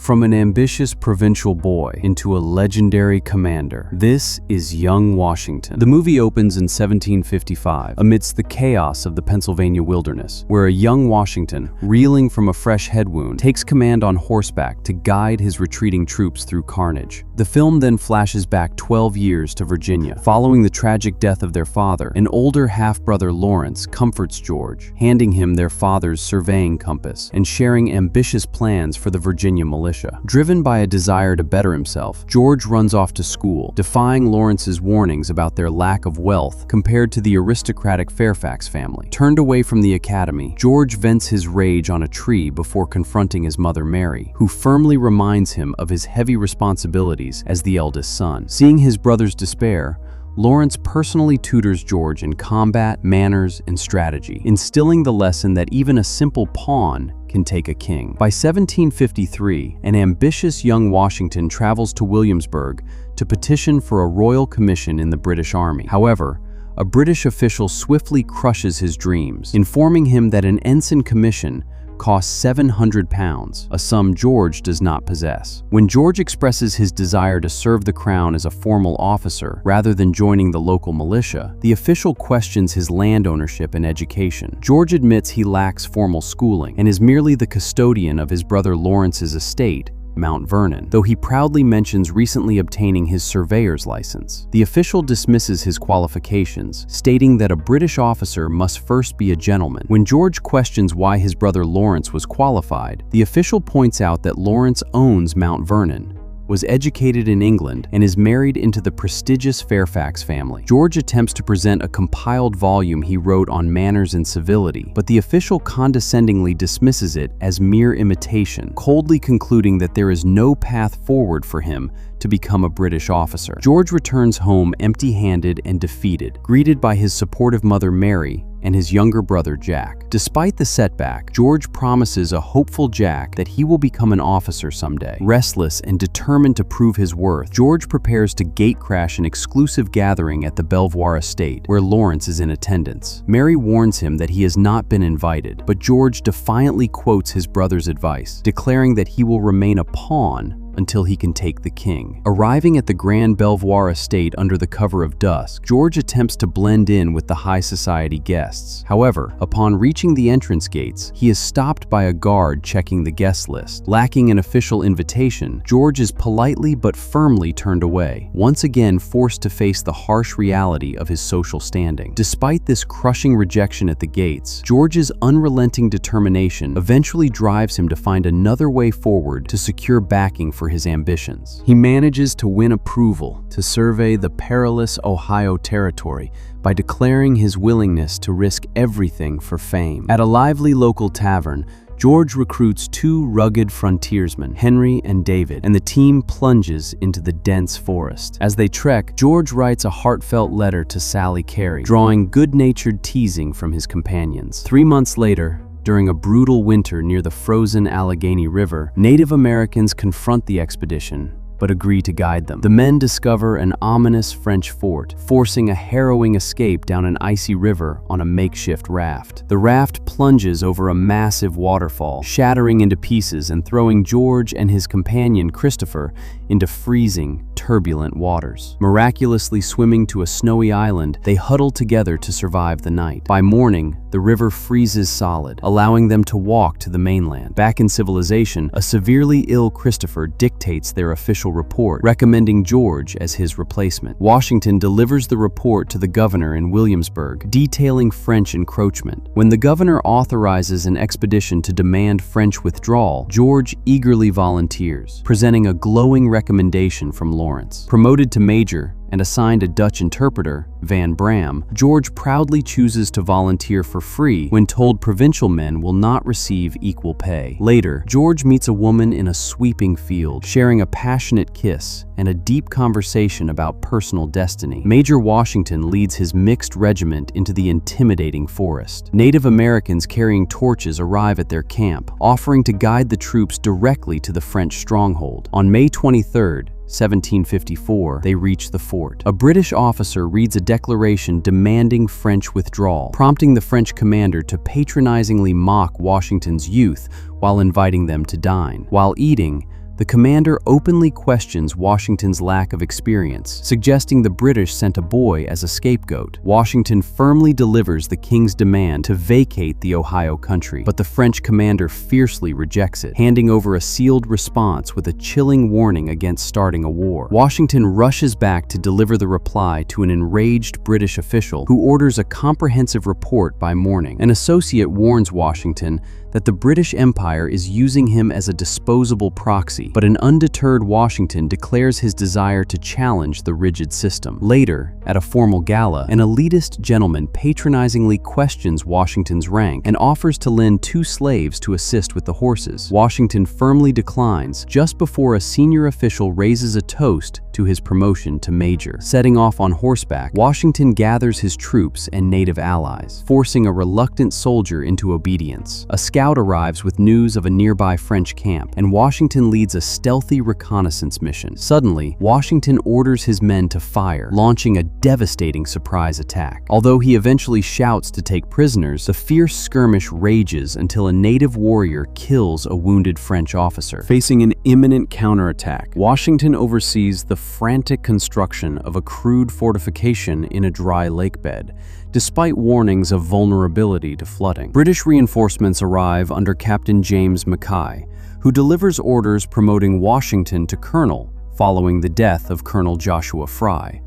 From an ambitious provincial boy into a legendary commander, this is young Washington. The movie opens in 1755 amidst the chaos of the Pennsylvania wilderness, where a young Washington, reeling from a fresh head wound, takes command on horseback to guide his retreating troops through carnage. The film then flashes back 12 years to Virginia. Following the tragic death of their father, an older half-brother Lawrence comforts George, handing him their father's surveying compass and sharing ambitious plans for the Virginia militia. Driven by a desire to better himself, George runs off to school, defying Lawrence's warnings about their lack of wealth compared to the aristocratic Fairfax family. Turned away from the academy, George vents his rage on a tree before confronting his mother Mary, who firmly reminds him of his heavy responsibilities as the eldest son. Seeing his brother's despair, Lawrence personally tutors George in combat, manners, and strategy, instilling the lesson that even a simple pawn can take a king. By 1753, an ambitious young Washington travels to Williamsburg to petition for a royal commission in the British Army. However, a British official swiftly crushes his dreams, informing him that an ensign commission costs 700 pounds, a sum George does not possess. When George expresses his desire to serve the crown as a formal officer rather than joining the local militia, the official questions his land ownership and education. George admits he lacks formal schooling and is merely the custodian of his brother Lawrence's estate, Mount Vernon, though he proudly mentions recently obtaining his surveyor's license. The official dismisses his qualifications, stating that a British officer must first be a gentleman. When George questions why his brother Lawrence was qualified, the official points out that Lawrence owns Mount Vernon, was educated in England, and is married into the prestigious Fairfax family. George attempts to present a compiled volume he wrote on manners and civility, but the official condescendingly dismisses it as mere imitation, coldly concluding that there is no path forward for him to become a British officer. George returns home empty-handed and defeated, greeted by his supportive mother Mary and his younger brother Jack. Despite the setback, George promises a hopeful Jack that he will become an officer someday. Restless and determined to prove his worth, George prepares to gatecrash an exclusive gathering at the Belvoir estate, where Lawrence is in attendance. Mary warns him that he has not been invited, but George defiantly quotes his brother's advice, declaring that he will remain a pawn until he can take the king. Arriving at the Grand Belvoir estate under the cover of dusk, George attempts to blend in with the high society guests. However, upon reaching the entrance gates, he is stopped by a guard checking the guest list. Lacking an official invitation, George is politely but firmly turned away, once again forced to face the harsh reality of his social standing. Despite this crushing rejection at the gates, George's unrelenting determination eventually drives him to find another way forward to secure backing for his ambitions. He manages to win approval to survey the perilous Ohio territory by declaring his willingness to risk everything for fame. At a lively local tavern, George recruits two rugged frontiersmen, Henry and David, and the team plunges into the dense forest. As they trek, George writes a heartfelt letter to Sally Carey, drawing good-natured teasing from his companions. 3 months later, during a brutal winter near the frozen Allegheny River, Native Americans confront the expedition, but agree to guide them. The men discover an ominous French fort, forcing a harrowing escape down an icy river on a makeshift raft. The raft plunges over a massive waterfall, shattering into pieces and throwing George and his companion Christopher into freezing, turbulent waters. Miraculously swimming to a snowy island, they huddle together to survive the night. By morning, the river freezes solid, allowing them to walk to the mainland. Back in civilization, a severely ill Christopher dictates their official report, recommending George as his replacement. Washington delivers the report to the governor in Williamsburg, detailing French encroachment. When the governor authorizes an expedition to demand French withdrawal, George eagerly volunteers, presenting a glowing recommendation from Lawrence. Promoted to major and assigned a Dutch interpreter, Van Bram, George proudly chooses to volunteer for free when told provincial men will not receive equal pay. Later, George meets a woman in a sweeping field, sharing a passionate kiss and a deep conversation about personal destiny. Major Washington leads his mixed regiment into the intimidating forest. Native Americans carrying torches arrive at their camp, offering to guide the troops directly to the French stronghold. On May 23rd, 1754, they reach the fort. A British officer reads a declaration demanding French withdrawal, prompting the French commander to patronizingly mock Washington's youth while inviting them to dine. While eating, The commander openly questions Washington's lack of experience, suggesting the British sent a boy as a scapegoat. Washington firmly delivers the king's demand to vacate the Ohio country, but the French commander fiercely rejects it, handing over a sealed response with a chilling warning against starting a war. Washington rushes back to deliver the reply to an enraged British official who orders a comprehensive report by morning. An associate warns Washington that the British Empire is using him as a disposable proxy, but an undeterred Washington declares his desire to challenge the rigid system. Later, at a formal gala, an elitist gentleman patronizingly questions Washington's rank and offers to lend 2 slaves to assist with the horses. Washington firmly declines just before a senior official raises a toast to his promotion to major. Setting off on horseback, Washington gathers his troops and native allies, forcing a reluctant soldier into obedience. A scout arrives with news of a nearby French camp, and Washington leads a stealthy reconnaissance mission. Suddenly, Washington orders his men to fire, launching a devastating surprise attack. Although he eventually shouts to take prisoners, the fierce skirmish rages until a native warrior kills a wounded French officer. Facing an imminent counterattack, Washington oversees the frantic construction of a crude fortification in a dry lake bed, despite warnings of vulnerability to flooding. British reinforcements arrive under Captain James Mackay, who delivers orders promoting Washington to colonel following the death of Colonel Joshua Fry,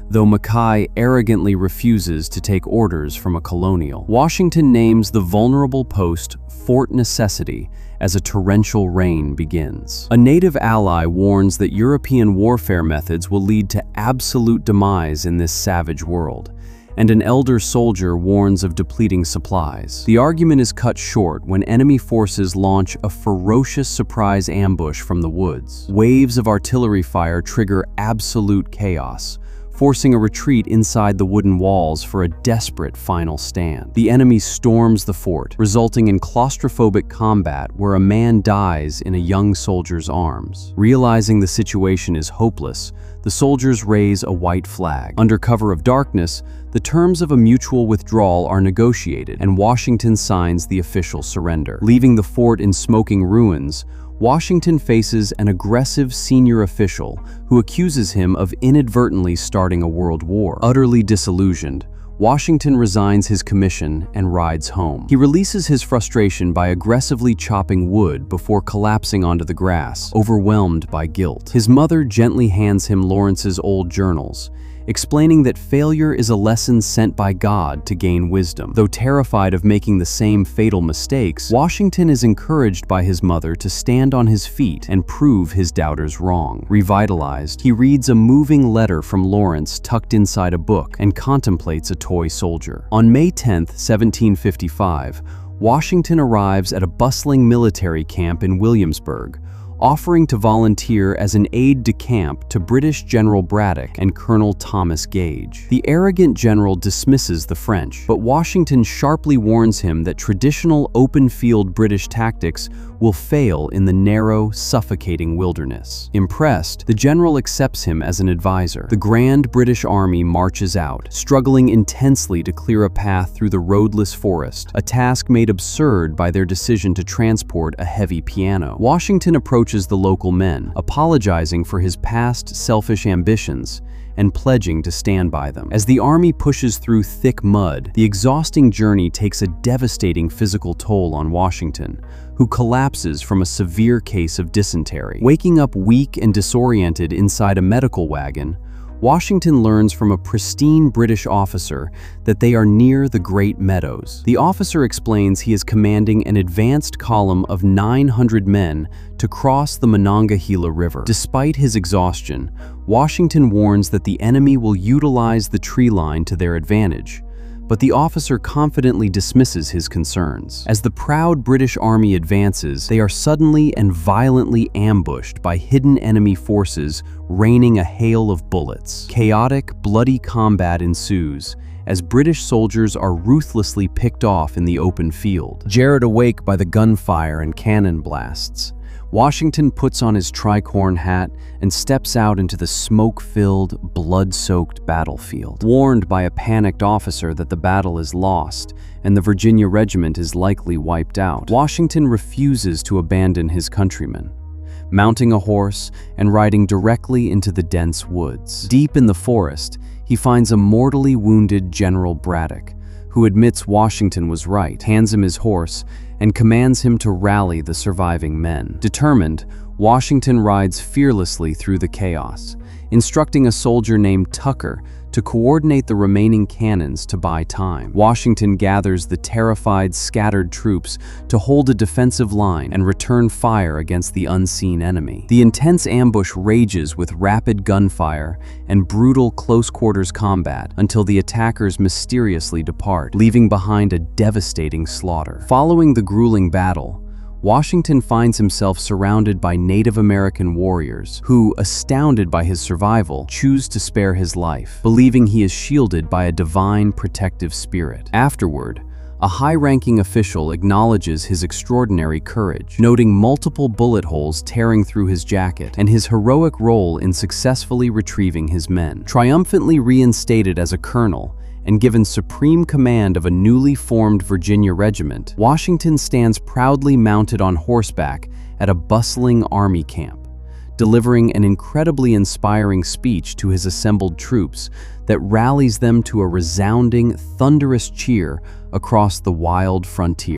though Mackay arrogantly refuses to take orders from a colonial. Washington names the vulnerable post Fort Necessity as a torrential rain begins. A native ally warns that European warfare methods will lead to absolute demise in this savage world, and an elder soldier warns of depleting supplies. The argument is cut short when enemy forces launch a ferocious surprise ambush from the woods. Waves of artillery fire trigger absolute chaos, forcing a retreat inside the wooden walls for a desperate final stand. The enemy storms the fort, resulting in claustrophobic combat where a man dies in a young soldier's arms. Realizing the situation is hopeless, the soldiers raise a white flag. Under cover of darkness, the terms of a mutual withdrawal are negotiated, and Washington signs the official surrender. Leaving the fort in smoking ruins, Washington faces an aggressive senior official who accuses him of inadvertently starting a world war. Utterly disillusioned, Washington resigns his commission and rides home. He releases his frustration by aggressively chopping wood before collapsing onto the grass, overwhelmed by guilt. His mother gently hands him Lawrence's old journals, explaining that failure is a lesson sent by God to gain wisdom. Though terrified of making the same fatal mistakes, Washington is encouraged by his mother to stand on his feet and prove his doubters wrong. Revitalized, he reads a moving letter from Lawrence tucked inside a book and contemplates a toy soldier. On May 10, 1755, Washington arrives at a bustling military camp in Williamsburg, offering to volunteer as an aide-de-camp to British General Braddock and Colonel Thomas Gage. The arrogant general dismisses the French, but Washington sharply warns him that traditional open-field British tactics will fail in the narrow, suffocating wilderness. Impressed, the general accepts him as an advisor. The grand British army marches out, struggling intensely to clear a path through the roadless forest, a task made absurd by their decision to transport a heavy piano. Washington approaches the local men, apologizing for his past selfish ambitions and pledging to stand by them. As the army pushes through thick mud, the exhausting journey takes a devastating physical toll on Washington, who collapses from a severe case of dysentery. Waking up weak and disoriented inside a medical wagon, Washington learns from a pristine British officer that they are near the Great Meadows. The officer explains he is commanding an advanced column of 900 men to cross the Monongahela River. Despite his exhaustion, Washington warns that the enemy will utilize the tree line to their advantage, but the officer confidently dismisses his concerns. As the proud British army advances, they are suddenly and violently ambushed by hidden enemy forces raining a hail of bullets. Chaotic, bloody combat ensues as British soldiers are ruthlessly picked off in the open field. Jarred awake by the gunfire and cannon blasts, Washington puts on his tricorn hat and steps out into the smoke-filled, blood-soaked battlefield. Warned by a panicked officer that the battle is lost and the Virginia regiment is likely wiped out, Washington refuses to abandon his countrymen. mounting a horse and riding directly into the dense woods. Deep in the forest, he finds a mortally wounded General Braddock, who admits Washington was right, hands him his horse, and commands him to rally the surviving men. Determined, Washington rides fearlessly through the chaos, instructing a soldier named Tucker to coordinate the remaining cannons to buy time. Washington gathers the terrified, scattered troops to hold a defensive line and return fire against the unseen enemy. The intense ambush rages with rapid gunfire and brutal close-quarters combat until the attackers mysteriously depart, leaving behind a devastating slaughter. Following the grueling battle, Washington finds himself surrounded by Native American warriors who, astounded by his survival, choose to spare his life, believing he is shielded by a divine protective spirit. Afterward, a high-ranking official acknowledges his extraordinary courage, noting multiple bullet holes tearing through his jacket and his heroic role in successfully retrieving his men. Triumphantly reinstated as a colonel and given supreme command of a newly formed Virginia regiment, Washington stands proudly mounted on horseback at a bustling army camp, delivering an incredibly inspiring speech to his assembled troops that rallies them to a resounding, thunderous cheer across the wild frontier.